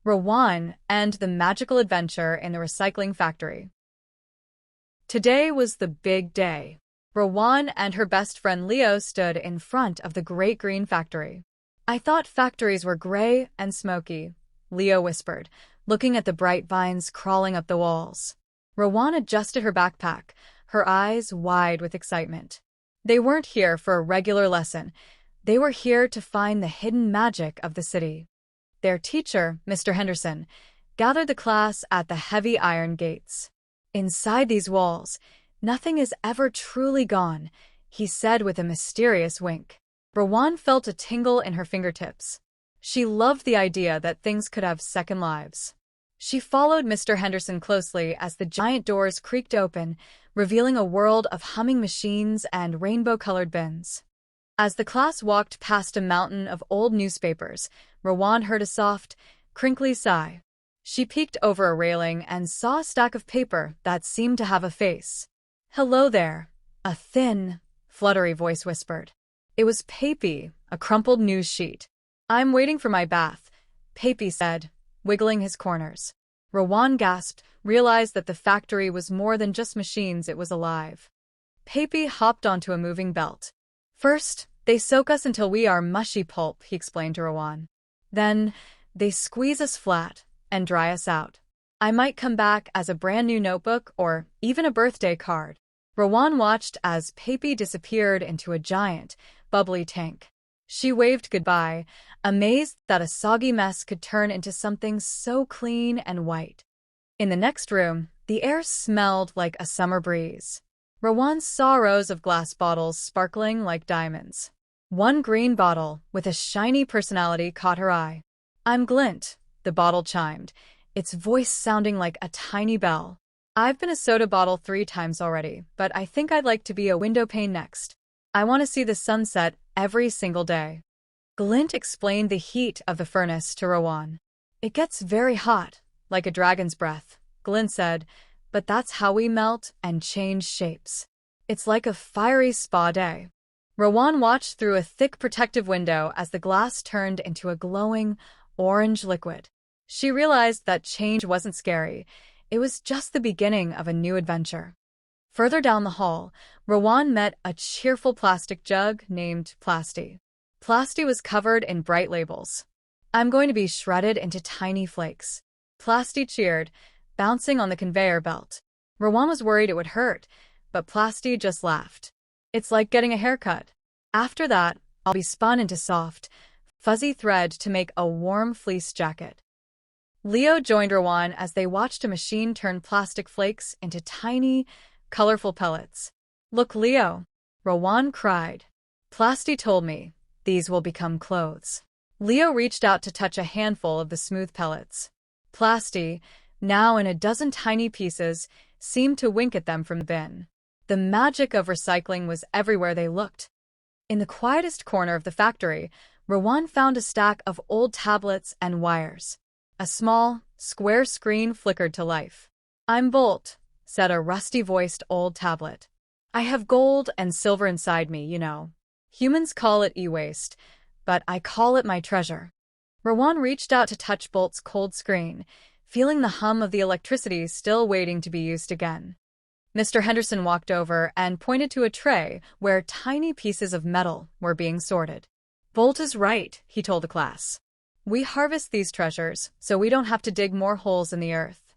Rawan and the magical adventure in the recycling factory. Today was the big day. Rawan and her best friend Leo stood in front of the great green factory. "I thought factories were gray and smoky," Leo whispered, looking at the bright vines crawling up the walls. Rawan adjusted her backpack, her eyes wide with excitement. They weren't here for a regular lesson. They were here to find the hidden magic of the city. Their teacher, Mr. Henderson, gathered the class at the heavy iron gates. "Inside these walls, nothing is ever truly gone," he said with a mysterious wink. Rawan felt a tingle in her fingertips. She loved the idea that things could have second lives. She followed Mr. Henderson closely as the giant doors creaked open, revealing a world of humming machines and rainbow-colored bins. As the class walked past a mountain of old newspapers, Rawan heard a soft, crinkly sigh. She peeked over a railing and saw a stack of paper that seemed to have a face. "Hello there," a thin, fluttery voice whispered. It was Papy, a crumpled news sheet. "I'm waiting for my bath," Papy said, wiggling his corners. Rawan gasped, realized that the factory was more than just machines, it was alive. Papy hopped onto a moving belt. "First, they soak us until we are mushy pulp," he explained to Rawan. "Then, they squeeze us flat and dry us out. I might come back as a brand new notebook or even a birthday card." Rawan watched as Papy disappeared into a giant, bubbly tank. She waved goodbye, amazed that a soggy mess could turn into something so clean and white. In the next room, the air smelled like a summer breeze. Rawan saw rows of glass bottles sparkling like diamonds. One green bottle with a shiny personality caught her eye. "I'm Glint," the bottle chimed, its voice sounding like a tiny bell. "I've been a soda bottle 3 times already, but I think I'd like to be a window pane next. I want to see the sunset every single day." Glint explained the heat of the furnace to Rawan. "It gets very hot, like a dragon's breath," Glint said, "but that's how we melt and change shapes. It's like a fiery spa day." Rawan watched through a thick protective window as the glass turned into a glowing, orange liquid. She realized that change wasn't scary. It was just the beginning of a new adventure. Further down the hall, Rawan met a cheerful plastic jug named Plasty. Plasty was covered in bright labels. "I'm going to be shredded into tiny flakes," Plasty cheered, bouncing on the conveyor belt. Rawan was worried it would hurt, but Plasty just laughed. "It's like getting a haircut. After that, I'll be spun into soft, fuzzy thread to make a warm fleece jacket." Leo joined Rawan as they watched a machine turn plastic flakes into tiny, colorful pellets. "Look, Leo," Rawan cried. "Plasty told me these will become clothes." Leo reached out to touch a handful of the smooth pellets. Plasty, now in a dozen tiny pieces, seemed to wink at them from the bin. The magic of recycling was everywhere they looked. In the quietest corner of the factory, Rawan found a stack of old tablets and wires. A small, square screen flickered to life. "I'm Bolt," said a rusty-voiced old tablet. "I have gold and silver inside me, you know. Humans call it e-waste, but I call it my treasure." Rawan reached out to touch Bolt's cold screen, feeling the hum of the electricity still waiting to be used again. Mr. Henderson walked over and pointed to a tray where tiny pieces of metal were being sorted. "Bolt is right," he told the class. "We harvest these treasures so we don't have to dig more holes in the earth."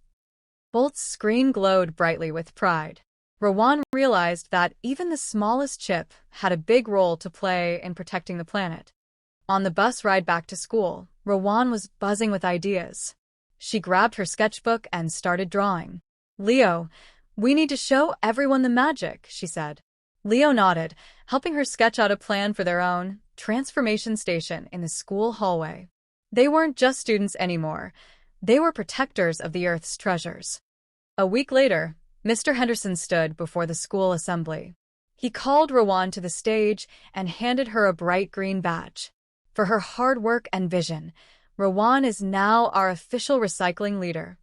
Bolt's screen glowed brightly with pride. Rawan realized that even the smallest chip had a big role to play in protecting the planet. On the bus ride back to school, Rawan was buzzing with ideas. She grabbed her sketchbook and started drawing. "Leo, we need to show everyone the magic," she said. Leo nodded, helping her sketch out a plan for their own transformation station in the school hallway. They weren't just students anymore. They were protectors of the Earth's treasures. A week later, Mr. Henderson stood before the school assembly. He called Rawan to the stage and handed her a bright green badge. For her hard work and vision, Rawan is now our official recycling leader.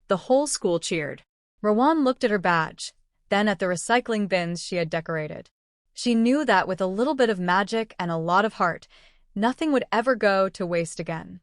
The whole school cheered. Rawan looked at her badge, then at the recycling bins she had decorated. She knew that with a little bit of magic and a lot of heart, nothing would ever go to waste again.